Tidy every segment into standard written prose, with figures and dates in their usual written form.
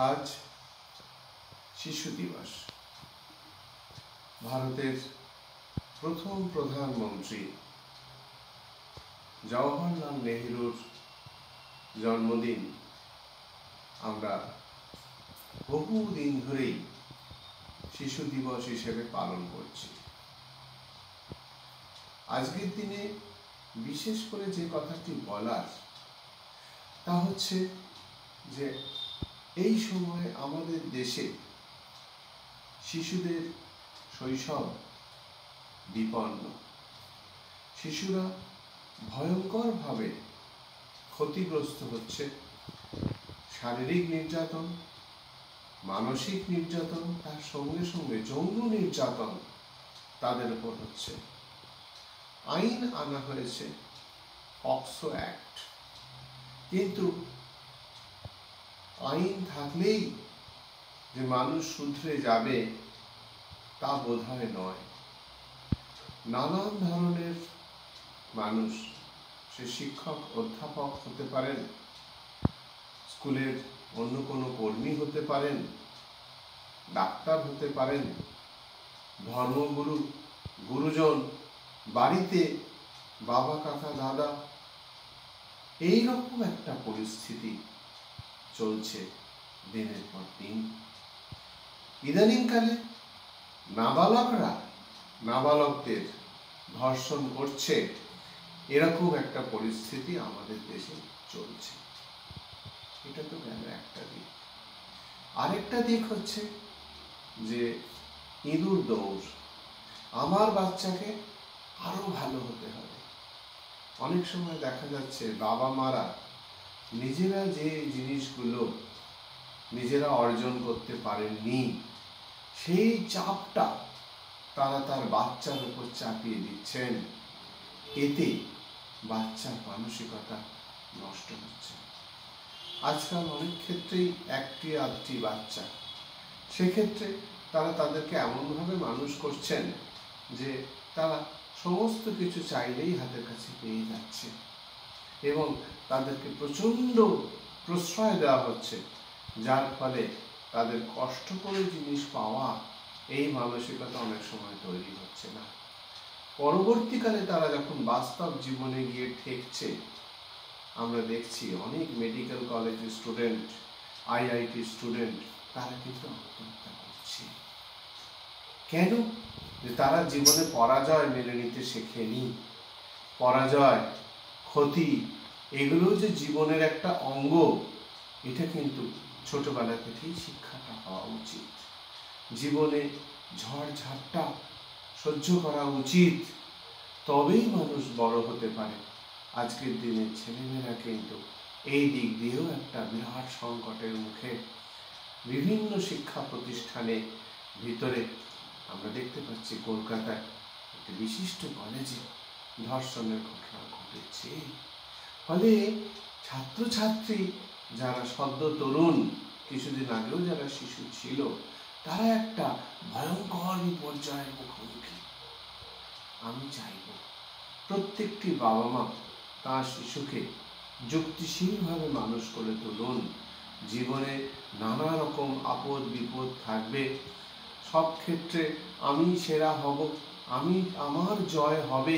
আজ শিশু দিবস। ভারতের প্রথম প্রধানমন্ত্রী জওহরলাল নেহরুর জন্মদিন আমরা বহুদিন ধরেই শিশু দিবস হিসেবে পালন করছি। আজকের দিনে বিশেষ করে যে কথাটি বলার তা হচ্ছে যে এই সময়ে আমাদের দেশে শিশুদের শৈশব বিপন্ন। শিশুরা ভয়ঙ্করভাবে ক্ষতিগ্রস্ত হচ্ছে। শারীরিক নির্যাতন, মানসিক নির্যাতন, তার সঙ্গে সঙ্গে যৌন নির্যাতন তাদের উপর হচ্ছে। আইন আনা হয়েছে পক্সো অ্যাক্ট, কিন্তু আইন থাকলেই যে মানুষ শুধরে যাবে তা বোধহয় নয়। নানান ধরনের মানুষ, সে শিক্ষক অধ্যাপক হতে পারেন, স্কুলের অন্য কোনো কর্মী হতে পারেন, ডাক্তার হতে পারেন, ধর্মগুরু, গুরুজন, বাড়িতে বাবা কাকা দাদা, এইরকম একটা পরিস্থিতি চলছে দিনের পর দিন। ইদানিংকালে নাবালকরা নাবালকদের ধর্ষণ করছে, এরকম একটা পরিস্থিতি আমাদের দেশে চলছে। এটা তো গেল একটা দিক। আরেকটা দিক হচ্ছে যে ইঁদুর দৌড়। আমার বাচ্চাকে আরো ভালো হতে হবে। অনেক সময় দেখা যাচ্ছে বাবা মারা নিজেরা যে জিনিসগুলো নিজেরা অর্জন করতে পারেননি, সেই চাপটা তারা তার বাচ্চার উপর চাপিয়ে দিচ্ছেন। এতে বাচ্চার মানসিকতা নষ্ট হচ্ছে। আজকাল অনেক ক্ষেত্রেই একটি আধটি বাচ্চা, সেক্ষেত্রে তারা তাদেরকে এমনভাবে মানুষ করছেন যে তারা সমস্ত কিছু চাইলেই হাতের কাছে পেয়ে যাচ্ছে এবং তাদেরকে প্রচণ্ড প্রশ্রয় দেওয়া হচ্ছে, যার ফলে তাদের কষ্ট করে জিনিস পাওয়া এই মানসিকতা অনেক সময় তৈরি হচ্ছে না। পরবর্তীকালে তারা যখন বাস্তব জীবনে গিয়ে ঠেকছে, আমরা দেখছি অনেক মেডিকেল কলেজের স্টুডেন্ট, IIT স্টুডেন্ট, তারা কিন্তু আত্মহত্যা করছে। কেন? যে তারা জীবনে পরাজয় মেনে নিতে শেখেনি। পরাজয়, ক্ষতি, এগুলো যে জীবনের একটা অঙ্গ, এটা কিন্তু ছোটবেলা থেকেই শিক্ষাটা হওয়া উচিত। জীবনে ঝড় ঝাপটা সহ্য করা উচিত, তবেই মানুষ বড় হতে পারে। আজকের দিনের ছেলেমেয়েরা কিন্তু এই দিক দিয়েও একটা বিরাট সংকটের মুখে। বিভিন্ন শিক্ষা প্রতিষ্ঠানে ভিতরে আমরা দেখতে পাচ্ছি কলকাতায় একটি বিশিষ্ট কলেজে ধর্ষণের ঘটনা ঘটেছে। ফলে ছাত্রছাত্রী যারা সদ্য তরুণ, কিছুদিন আগেও যারা শিশু ছিল, তারা একটা ভয়ঙ্কর বিপর্যয়ের মুখোমুখি। আমি চাইব প্রত্যেকটি বাবা মা তার শিশুকে যুক্তিশীলভাবে মানুষ করে তুলুন। জীবনে নানা রকম আপদ বিপদ থাকবে, সব ক্ষেত্রে আমি সেরা হব, আমার জয় হবে,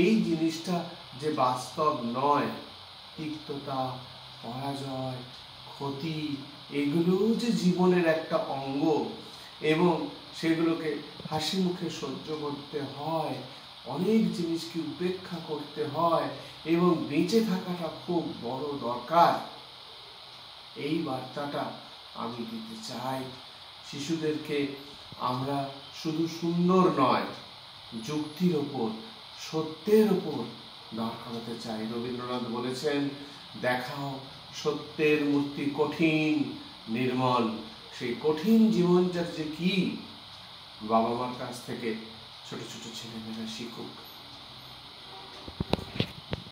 এই জিনিসটা যে বাস্তব নয়। তিক্ততা, পরাজয়, ক্ষতি, এগুলোও যে জীবনের একটা অঙ্গ এবং সেগুলোকে হাসি মুখে সহ্য করতে হয়, অনেক জিনিসকে উপেক্ষা করতে হয় এবং বেঁচে থাকাটা খুব বড় দরকার। এই বার্তাটা আমি দিতে চাই। শিশুদেরকে আমরা শুধু সুন্দর নয়, যুক্তির ওপর, সত্যের ওপর দাঁড় করাতে চাই। রবীন্দ্রনাথ বলেছেন, দেখাও সত্যের মূর্তি কঠিন নির্মল। সেই কঠিন জীবনটা যে কি, বাবা মার কাছ থেকে ছোট ছোট ছেলেমেয়েরা শিখুক।